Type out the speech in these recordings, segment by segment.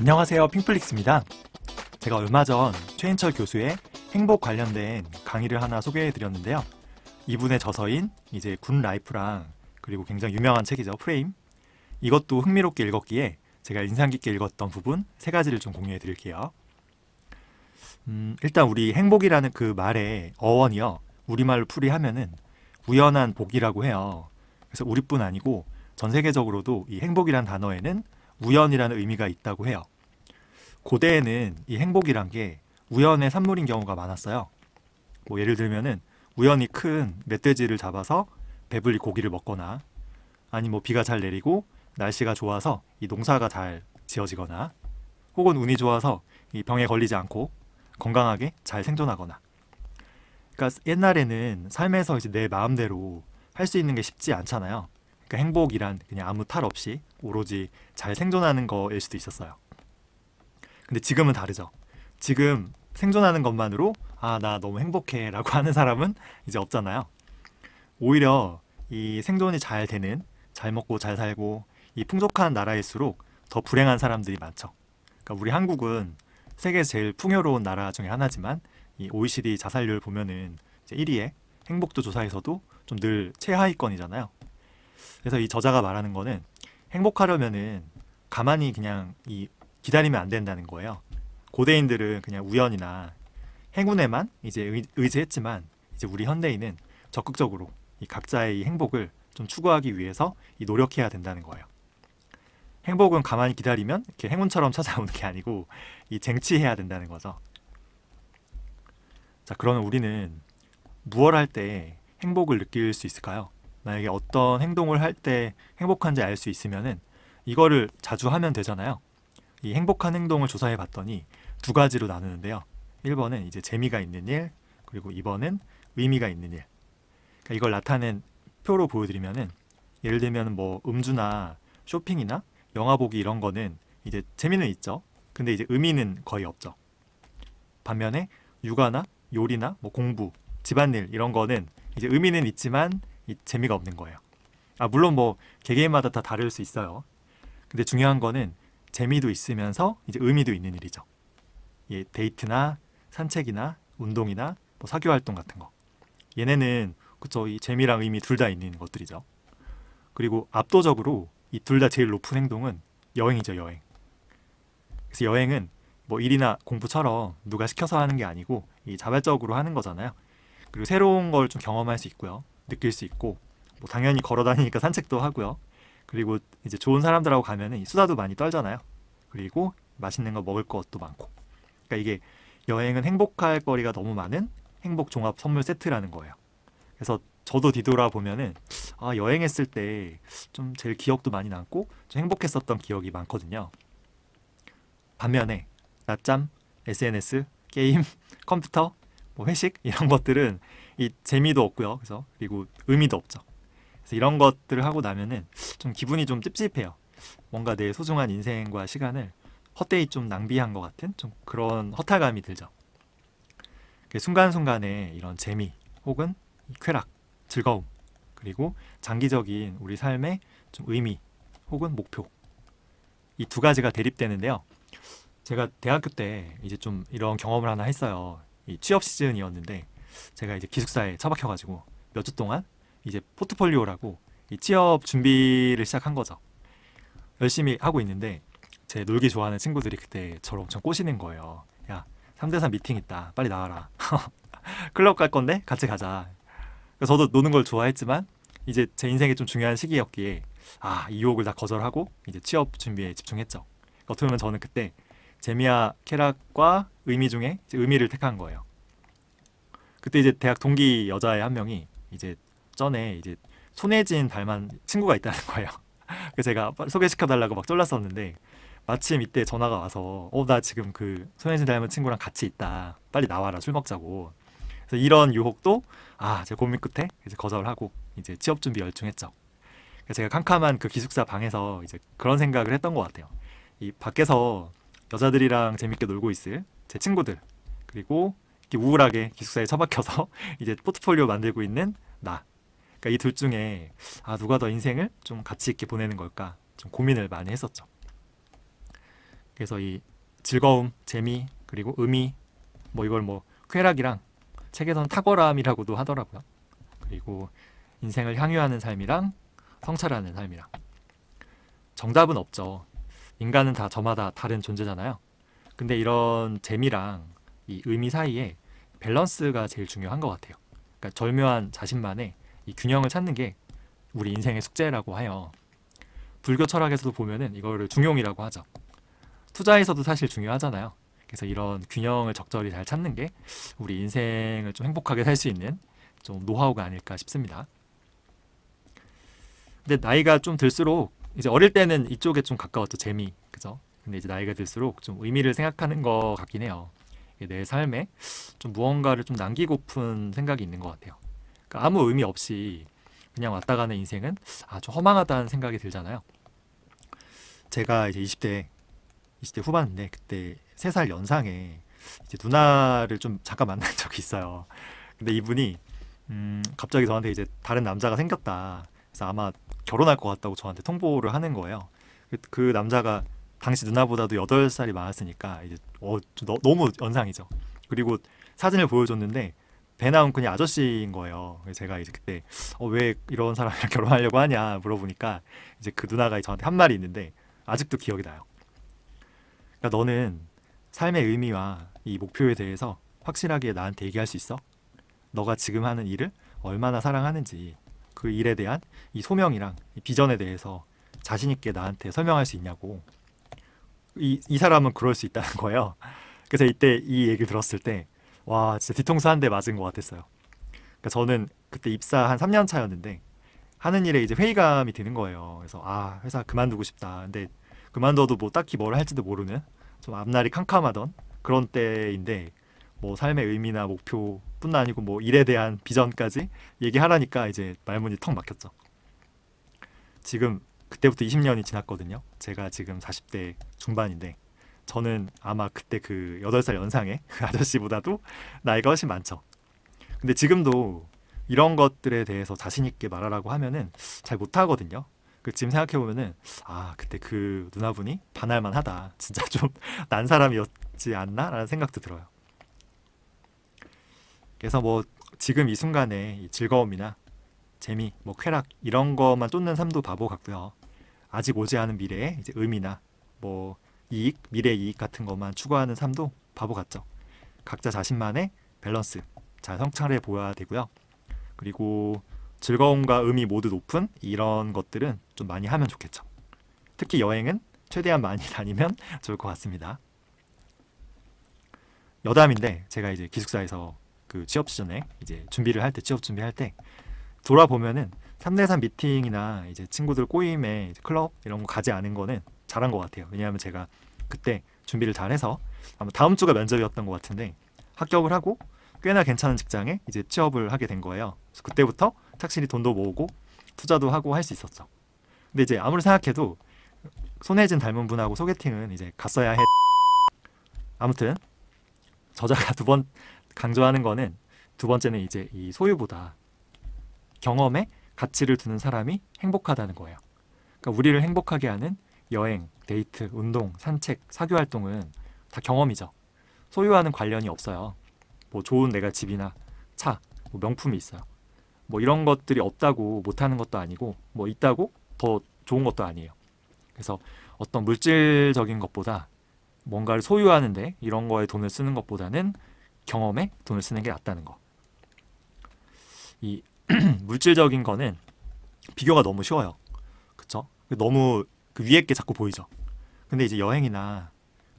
안녕하세요, 핑플릭스입니다. 제가 얼마 전 최인철 교수의 행복 관련된 강의를 하나 소개해 드렸는데요. 이분의 저서인 이제 굿 라이프랑 그리고 굉장히 유명한 책이죠, 프레임. 이것도 흥미롭게 읽었기에 제가 인상 깊게 읽었던 부분 세 가지를 좀 공유해 드릴게요. 일단 우리 행복이라는 그 말의 어원이요, 우리말로 풀이하면은 우연한 복이라고 해요. 그래서 우리뿐 아니고 전 세계적으로도 이 행복이란 단어에는 우연이라는 의미가 있다고 해요. 고대에는 이 행복이란 게 우연의 산물인 경우가 많았어요. 뭐 예를 들면은 우연히 큰 멧돼지를 잡아서 배불리 고기를 먹거나, 아니 뭐 비가 잘 내리고 날씨가 좋아서 이 농사가 잘 지어지거나, 혹은 운이 좋아서 이 병에 걸리지 않고 건강하게 잘 생존하거나. 그러니까 옛날에는 삶에서 이제 내 마음대로 할 수 있는 게 쉽지 않잖아요. 그러니까 행복이란 그냥 아무 탈 없이 오로지 잘 생존하는 거일 수도 있었어요. 근데 지금은 다르죠. 지금 생존하는 것만으로 나 너무 행복해 라고 하는 사람은 이제 없잖아요. 오히려 이 생존이 잘 되는, 잘 먹고 잘 살고 이 풍족한 나라일수록 더 불행한 사람들이 많죠. 그러니까 우리 한국은 세계에서 제일 풍요로운 나라 중에 하나지만 이 OECD 자살률 보면은 이제 1위에 행복도 조사에서도 좀 늘 최하위권이잖아요. 그래서 이 저자가 말하는 거는 행복하려면은 가만히 그냥 기다리면 안 된다는 거예요. 고대인들은 그냥 우연이나 행운에만 이제 의지했지만, 이제 우리 현대인은 적극적으로 이 각자의 이 행복을 좀 추구하기 위해서 이 노력해야 된다는 거예요. 행복은 가만히 기다리면 이렇게 행운처럼 찾아오는 게 아니고 이 쟁취해야 된다는 거죠. 자, 그러면 우리는 무엇을 할 때 행복을 느낄 수 있을까요? 만약에 어떤 행동을 할 때 행복한지 알 수 있으면은 이거를 자주 하면 되잖아요. 이 행복한 행동을 조사해 봤더니 두 가지로 나누는데요. 1번은 이제 재미가 있는 일, 그리고 2번은 의미가 있는 일. 그러니까 이걸 나타낸 표로 보여드리면은, 예를 들면 뭐 음주나 쇼핑이나 영화 보기 이런 거는 이제 재미는 있죠. 근데 이제 의미는 거의 없죠. 반면에 육아나 요리나 뭐 공부, 집안일 이런 거는 이제 의미는 있지만 이 재미가 없는 거예요. 물론 뭐 개개인마다 다 다를 수 있어요. 근데 중요한 거는 재미도 있으면서 이제 의미도 있는 일이죠. 데이트나 산책이나 운동이나 뭐 사교 활동 같은 거. 얘네는 그쵸, 이 재미랑 의미 둘 다 있는 것들이죠. 그리고 압도적으로 이 둘 다 제일 높은 행동은 여행이죠, 여행. 그래서 여행은 뭐 일이나 공부처럼 누가 시켜서 하는 게 아니고 이 자발적으로 하는 거잖아요. 그리고 새로운 걸 좀 경험할 수 있고요, 느낄 수 있고, 뭐 당연히 걸어 다니니까 산책도 하고요. 그리고 이제 좋은 사람들하고 가면은 수다도 많이 떨잖아요. 그리고 맛있는 거 먹을 것도 많고. 그러니까 이게 여행은 행복할 거리가 너무 많은 행복 종합 선물 세트라는 거예요. 그래서 저도 뒤돌아보면은 여행했을 때 좀 제일 기억도 많이 남고 좀 행복했었던 기억이 많거든요. 반면에 낮잠, SNS, 게임, 컴퓨터, 뭐 회식 이런 것들은 이 재미도 없고요. 그리고 의미도 없죠. 그래서 이런 것들을 하고 나면은 좀 기분이 좀 찝찝해요. 뭔가 내 소중한 인생과 시간을 헛되이 좀 낭비한 것 같은 좀 그런 허탈감이 들죠. 순간순간에 이런 재미 혹은 쾌락, 즐거움, 그리고 장기적인 우리 삶의 좀 의미 혹은 목표, 이 두 가지가 대립되는데요. 제가 대학교 때 이제 좀 이런 경험을 하나 했어요. 이 취업 시즌이었는데 제가 이제 기숙사에 처박혀가지고 몇 주 동안 이제 포트폴리오라고 이 취업 준비를 시작한 거죠. 열심히 하고 있는데 제 놀기 좋아하는 친구들이 그때 저를 엄청 꼬시는 거예요. 야, 3대3 미팅 있다, 빨리 나와라. 클럽 갈 건데 같이 가자. 그래서 저도 노는 걸 좋아했지만 이제 제 인생에 좀 중요한 시기였기에 이 유혹을 다 거절하고 이제 취업 준비에 집중했죠. 어떻게 보면 저는 그때 재미와 쾌락과 의미 중에 이제 의미를 택한 거예요. 그때 이제 대학 동기 여자애 한 명이 이제 전에 이제 손예진 닮은 친구가 있다는 거예요. 그래서 제가 소개시켜달라고 막 쫄랐었는데, 마침 이때 전화가 와서 나 지금 그 손예진 닮은 친구랑 같이 있다, 빨리 나와라, 술 먹자고. 그래서 이런 유혹도 제가 고민 끝에 이제 거절하고 이제 취업 준비 열중했죠. 그래서 제가 캄캄한 그 기숙사 방에서 이제 그런 생각을 했던 것 같아요. 이 밖에서 여자들이랑 재밌게 놀고 있을 제 친구들, 그리고 이렇게 우울하게 기숙사에 처박혀서 이제 포트폴리오 만들고 있는 나. 그러니까 이 둘 중에 누가 더 인생을 좀 가치 있게 보내는 걸까 좀 고민을 많이 했었죠. 그래서 이 즐거움, 재미, 그리고 의미, 뭐 이걸 뭐 쾌락이랑 책에서는 탁월함이라고도 하더라고요. 그리고 인생을 향유하는 삶이랑 성찰하는 삶이랑. 정답은 없죠. 인간은 다 저마다 다른 존재잖아요. 근데 이런 재미랑 이 의미 사이에 밸런스가 제일 중요한 것 같아요. 그러니까 절묘한 자신만의 이 균형을 찾는 게 우리 인생의 숙제라고 해요. 불교 철학에서도 보면은 이거를 중용이라고 하죠. 투자에서도 사실 중요하잖아요. 그래서 이런 균형을 적절히 잘 찾는 게 우리 인생을 좀 행복하게 살 수 있는 좀 노하우가 아닐까 싶습니다. 근데 나이가 좀 들수록 이제 어릴 때는 이쪽에 좀 가까웠죠. 재미, 그죠? 근데 이제 나이가 들수록 좀 의미를 생각하는 것 같긴 해요. 내 삶에 좀 무언가를 좀 남기고픈 생각이 있는 것 같아요. 그러니까 아무 의미 없이 그냥 왔다 가는 인생은 좀 허망하다는 생각이 들잖아요. 제가 이제 20대 후반인데 그때 3살 연상에 이제 누나를 좀 잠깐 만난 적이 있어요. 근데 이분이 갑자기 저한테 이제 다른 남자가 생겼다. 그래서 아마 결혼할 것 같다고 저한테 통보를 하는 거예요. 그 남자가 당시 누나보다도 8살이 많았으니까 이제 너무 연상이죠. 그리고 사진을 보여줬는데 배 나온 그냥 아저씨인 거예요. 그래서 제가 이제 그때 왜 이런 사람이랑 결혼하려고 하냐 물어보니까 이제 그 누나가 저한테 한 말이 있는데 아직도 기억이 나요. 그러니까 너는 삶의 의미와 이 목표에 대해서 확실하게 나한테 얘기할 수 있어? 너가 지금 하는 일을 얼마나 사랑하는지 그 일에 대한 이 소명이랑 이 비전에 대해서 자신 있게 나한테 설명할 수 있냐고. 이 사람은 그럴 수 있다는 거예요. 그래서 이때 이 얘기를 들었을 때 와 진짜 뒤통수 한 대 맞은 것 같았어요. 그러니까 저는 그때 입사 한 3년 차였는데 하는 일에 이제 회의감이 드는 거예요. 그래서 회사 그만두고 싶다. 근데 그만둬도 뭐 딱히 뭘 할지도 모르는 좀 앞날이 캄캄하던 그런 때인데 뭐 삶의 의미나 목표뿐 아니고 뭐 일에 대한 비전까지 얘기하라니까 이제 말문이 턱 막혔죠. 지금 그때부터 20년이 지났거든요. 제가 지금 40대 중반인데 저는 아마 그때 그 8살 연상의 그 아저씨보다도 나이가 훨씬 많죠. 근데 지금도 이런 것들에 대해서 자신 있게 말하라고 하면은 잘 못하거든요. 지금 생각해보면은 그때 그 누나분이 반할만 하다. 진짜 좀 난 사람이었지 않나? 라는 생각도 들어요. 그래서 뭐 지금 이 순간에 이 즐거움이나 재미, 뭐 쾌락 이런 것만 쫓는 삶도 바보 같고요. 아직 오지 않은 미래의 이제 의미나 뭐 이익, 미래 이익 같은 것만 추구하는 삶도 바보 같죠. 각자 자신만의 밸런스 잘 성찰해 보아야 되고요. 그리고 즐거움과 의미 모두 높은 이런 것들은 좀 많이 하면 좋겠죠. 특히 여행은 최대한 많이 다니면 좋을 것 같습니다. 여담인데 제가 이제 기숙사에서 그 취업 전에 이제 준비를 할 때 취업 준비할 때 돌아보면은 3대3 미팅이나 이제 친구들 꼬임에 이제 클럽 이런 거 가지 않은 거는 잘한 것 같아요. 왜냐하면 제가 그때 준비를 잘해서 아마 다음 주가 면접이었던 것 같은데 합격을 하고 꽤나 괜찮은 직장에 이제 취업을 하게 된 거예요. 그래서 그때부터 착실히 돈도 모으고 투자도 하고 할 수 있었죠. 근데 이제 아무리 생각해도 손혜진 닮은 분하고 소개팅은 이제 갔어야 해. 아무튼 저자가 2번 강조하는 거는 두 번째는 이제 이 소유보다 경험에 가치를 두는 사람이 행복하다는 거예요. 그러니까 우리를 행복하게 하는 여행, 데이트, 운동, 산책, 사교 활동은 다 경험이죠. 소유와는 관련이 없어요. 뭐 좋은 내가 집이나 차, 뭐 명품이 있어요. 뭐 이런 것들이 없다고 못하는 것도 아니고 뭐 있다고 더 좋은 것도 아니에요. 그래서 어떤 물질적인 것보다 뭔가를 소유하는데 이런 거에 돈을 쓰는 것보다는 경험에 돈을 쓰는 게 낫다는 거. 이 물질적인 거는 비교가 너무 쉬워요. 그쵸? 너무 그 위에 게 자꾸 보이죠. 근데 이제 여행이나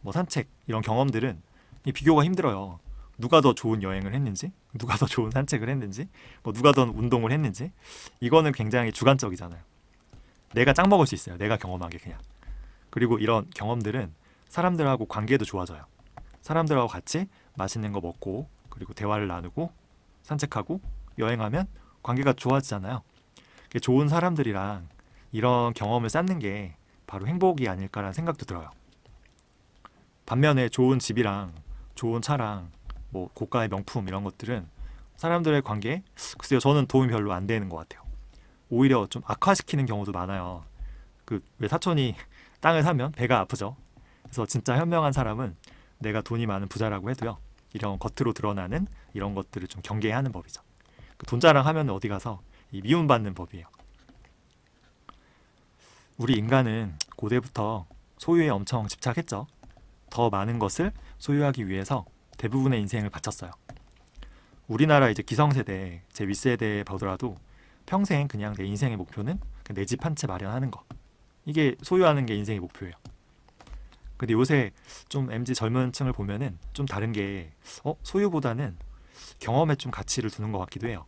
뭐 산책 이런 경험들은 이 비교가 힘들어요. 누가 더 좋은 여행을 했는지, 누가 더 좋은 산책을 했는지, 뭐 누가 더 운동을 했는지 이거는 굉장히 주관적이잖아요. 내가 짱 먹을 수 있어요. 내가 경험한 게 그냥. 그리고 이런 경험들은 사람들하고 관계도 좋아져요. 사람들하고 같이 맛있는 거 먹고 그리고 대화를 나누고 산책하고 여행하면 관계가 좋아지잖아요. 좋은 사람들이랑 이런 경험을 쌓는 게 바로 행복이 아닐까라는 생각도 들어요. 반면에 좋은 집이랑 좋은 차랑 뭐 고가의 명품 이런 것들은 사람들의 관계에 글쎄요 저는 도움이 별로 안 되는 것 같아요. 오히려 좀 악화시키는 경우도 많아요. 그 왜 사촌이 땅을 사면 배가 아프죠. 그래서 진짜 현명한 사람은 내가 돈이 많은 부자라고 해도요, 이런 겉으로 드러나는 이런 것들을 좀 경계해야 하는 법이죠. 그 돈 자랑하면 어디 가서 이 미움받는 법이에요. 우리 인간은 고대부터 소유에 엄청 집착했죠. 더 많은 것을 소유하기 위해서 대부분의 인생을 바쳤어요. 우리나라 이제 기성세대, 제 윗세대에 보더라도 평생 그냥 내 인생의 목표는 내 집 한 채 마련하는 거. 이게 소유하는 게 인생의 목표예요. 근데 요새 좀 MZ 젊은 층을 보면은 좀 다른 게 소유보다는 경험에 좀 가치를 두는 것 같기도 해요.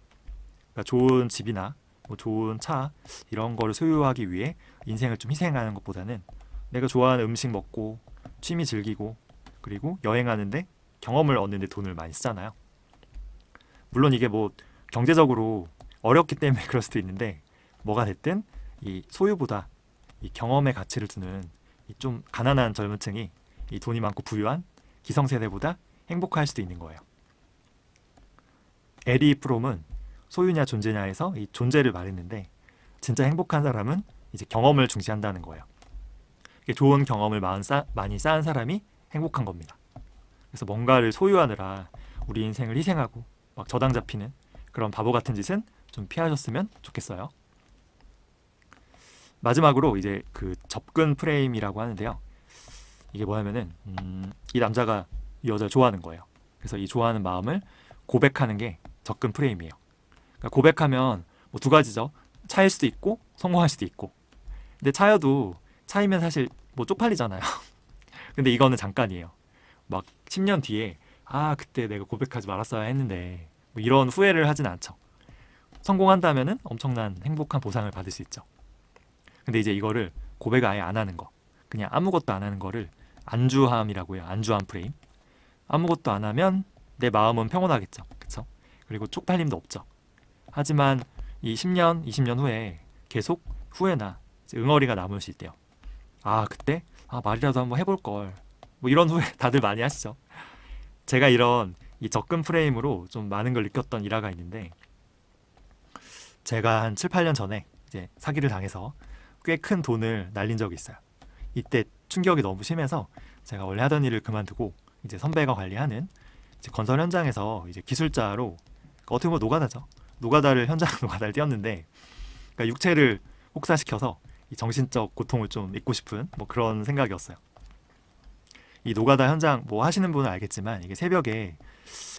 그러니까 좋은 집이나 뭐 좋은 차 이런 거를 소유하기 위해 인생을 좀 희생하는 것보다는 내가 좋아하는 음식 먹고 취미 즐기고 그리고 여행하는데 경험을 얻는데 돈을 많이 쓰잖아요. 물론 이게 뭐 경제적으로 어렵기 때문에 그럴 수도 있는데 뭐가 됐든 이 소유보다 이 경험의 가치를 두는 이 좀 가난한 젊은 층이 이 돈이 많고 부유한 기성세대보다 행복할 수도 있는 거예요. 에리 프롬은 소유냐 존재냐에서 이 존재를 말했는데 진짜 행복한 사람은 이제 경험을 중시한다는 거예요. 좋은 경험을 많이 쌓은 사람이 행복한 겁니다. 그래서 뭔가를 소유하느라 우리 인생을 희생하고 막 저당 잡히는 그런 바보 같은 짓은 좀 피하셨으면 좋겠어요. 마지막으로 이제 그 접근 프레임이라고 하는데요. 이게 뭐냐면은 이 남자가 이 여자를 좋아하는 거예요. 그래서 이 좋아하는 마음을 고백하는 게 접근 프레임이에요. 그러니까 고백하면 뭐 두 가지죠. 차일 수도 있고 성공할 수도 있고. 근데 차이면 사실 뭐 쪽팔리잖아요. 근데 이거는 잠깐이에요. 막 10년 뒤에 그때 내가 고백하지 말았어야 했는데 뭐 이런 후회를 하진 않죠. 성공한다면은 엄청난 행복한 보상을 받을 수 있죠. 근데 이제 이거를 고백을 아예 안 하는 거, 그냥 아무것도 안 하는 거를 안주함이라고 해요. 안주함 프레임. 아무것도 안 하면 내 마음은 평온하겠죠. 그쵸? 그리고 쪽팔림도 없죠. 하지만 이 10년, 20년 후에 계속 후회나 응어리가 남을 수 있대요. 그때 말이라도 한번 해볼 걸. 뭐 이런 후회 다들 많이 하시죠. 제가 이런 이 접근 프레임으로 좀 많은 걸 느꼈던 일화가 있는데, 제가 한 7, 8년 전에 이제 사기를 당해서 꽤 큰 돈을 날린 적이 있어요. 이때 충격이 너무 심해서 제가 원래 하던 일을 그만두고 이제 선배가 관리하는 이제 건설 현장에서 이제 기술자로 어떻게 보면 노가다죠. 현장 노가다를 뛰었는데, 그러니까 육체를 혹사시켜서 이 정신적 고통을 좀 잊고 싶은 뭐 그런 생각이었어요. 이 노가다 현장 뭐 하시는 분은 알겠지만 이게 새벽에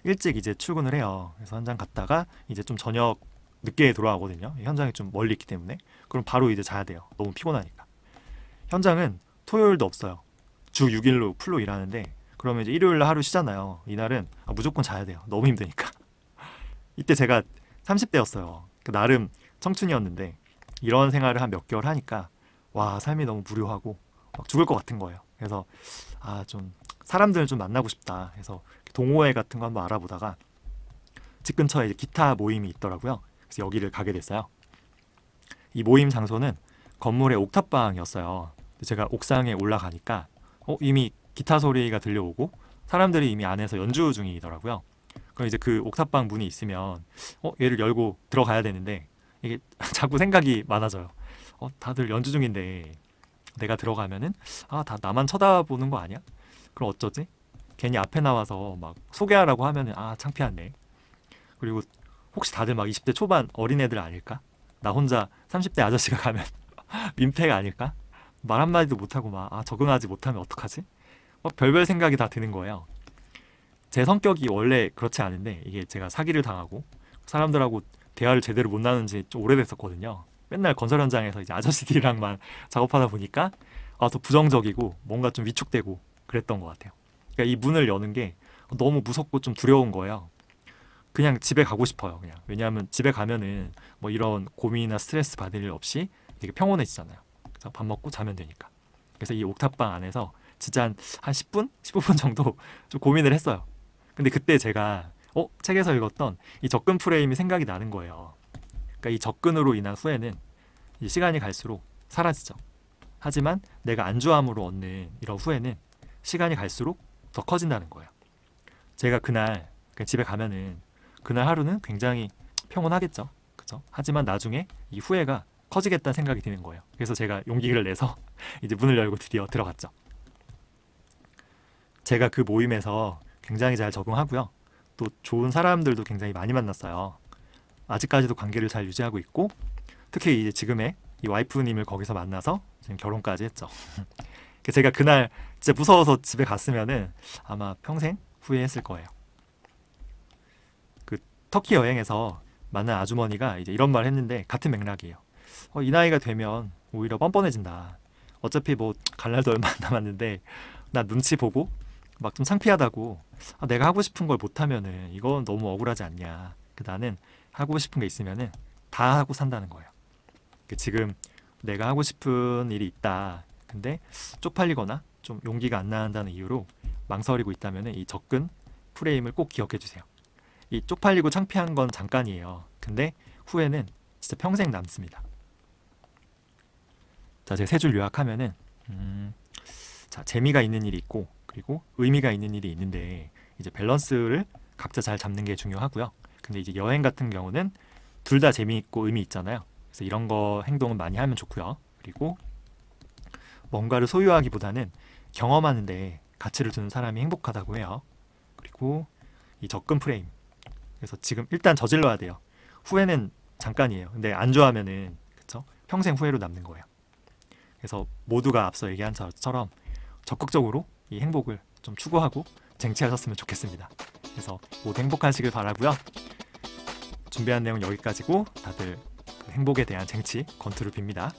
일찍 이제 출근을 해요. 그래서 현장 갔다가 이제 좀 저녁 늦게 돌아가거든요. 현장이 좀 멀리 있기 때문에. 그럼 바로 이제 자야 돼요. 너무 피곤하니까. 현장은 토요일도 없어요. 주 6일로 풀로 일하는데, 그러면 이제 일요일 날 하루 쉬잖아요. 이날은 무조건 자야 돼요. 너무 힘드니까. 이때 제가 30대였어요. 나름 청춘이었는데 이런 생활을 한 몇 개월 하니까 와, 삶이 너무 무료하고 막 죽을 것 같은 거예요. 그래서 좀 사람들을 좀 만나고 싶다 해서 동호회 같은 거 한번 알아보다가 집 근처에 이제 기타 모임이 있더라고요. 그래서 여기를 가게 됐어요. 이 모임 장소는 건물의 옥탑방이었어요. 제가 옥상에 올라가니까 이미 기타 소리가 들려오고 사람들이 이미 안에서 연주 중이더라고요. 그럼 이제 그 옥탑방 문이 있으면 얘를 열고 들어가야 되는데 이게 자꾸 생각이 많아져요. 다들 연주 중인데 내가 들어가면은 다 나만 쳐다보는 거 아니야? 그럼 어쩌지? 괜히 앞에 나와서 막 소개하라고 하면은 창피하네. 그리고 혹시 다들 막 20대 초반 어린애들 아닐까? 나 혼자 30대 아저씨가 가면 민폐가 아닐까? 말 한마디도 못하고 막 적응하지 못하면 어떡하지? 막 별별 생각이 다 드는 거예요. 제 성격이 원래 그렇지 않은데 이게 제가 사기를 당하고 사람들하고 대화를 제대로 못 나눈 지 좀 오래됐었거든요. 맨날 건설 현장에서 이제 아저씨들이랑만 작업하다 보니까 더 부정적이고 뭔가 좀 위축되고 그랬던 것 같아요. 그러니까 이 문을 여는 게 너무 무섭고 좀 두려운 거예요. 그냥 집에 가고 싶어요. 그냥. 왜냐하면 집에 가면은 뭐 이런 고민이나 스트레스 받을 일 없이 되게 평온해지잖아요. 그래서 밥 먹고 자면 되니까. 그래서 이 옥탑방 안에서 진짜 한 10분? 15분 정도 좀 고민을 했어요. 근데 그때 제가 책에서 읽었던 이 접근 프레임이 생각이 나는 거예요. 그러니까 이 접근으로 인한 후회는 이 시간이 갈수록 사라지죠. 하지만 내가 안주함으로 얻는 이런 후회는 시간이 갈수록 더 커진다는 거예요. 제가 그날 집에 가면은 그날 하루는 굉장히 평온하겠죠. 그죠? 하지만 나중에 이 후회가 커지겠다는 생각이 드는 거예요. 그래서 제가 용기를 내서 이제 문을 열고 드디어 들어갔죠. 제가 그 모임에서 굉장히 잘 적응하고요. 또 좋은 사람들도 굉장히 많이 만났어요. 아직까지도 관계를 잘 유지하고 있고, 특히 이제 지금의 이 와이프님을 거기서 만나서 지금 결혼까지 했죠. 제가 그날 진짜 무서워서 집에 갔으면은 아마 평생 후회했을 거예요. 그 터키 여행에서 만난 아주머니가 이제 이런 말 했는데 같은 맥락이에요. 이 나이가 되면 오히려 뻔뻔해진다. 어차피 뭐 갈 날도 얼마 안 남았는데 나 눈치 보고 막 좀 창피하다고, 내가 하고 싶은 걸 못하면은 이건 너무 억울하지 않냐. 나는 하고 싶은 게 있으면은 다 하고 산다는 거예요. 지금 내가 하고 싶은 일이 있다. 근데 쪽팔리거나 좀 용기가 안 나는다는 이유로 망설이고 있다면은 이 접근 프레임을 꼭 기억해 주세요. 이 쪽팔리고 창피한 건 잠깐이에요. 근데 후회는 진짜 평생 남습니다. 자, 제가 세 줄 요약하면은 자, 재미가 있는 일이 있고, 그리고 의미가 있는 일이 있는데, 이제 밸런스를 각자 잘 잡는 게 중요하고요. 근데 이제 여행 같은 경우는 둘 다 재미있고 의미 있잖아요. 그래서 이런 거 행동은 많이 하면 좋고요. 그리고 뭔가를 소유하기보다는 경험하는데 가치를 두는 사람이 행복하다고 해요. 그리고 이 접근 프레임. 그래서 지금 일단 저질러야 돼요. 후회는 잠깐이에요. 근데 안 좋아하면은, 그쵸? 평생 후회로 남는 거예요. 그래서 모두가 앞서 얘기한 것처럼 적극적으로 이 행복을 좀 추구하고 쟁취하셨으면 좋겠습니다. 그래서 모두 행복하시길 바라고요. 준비한 내용 여기까지고, 다들 그 행복에 대한 쟁취 권투를 빕니다.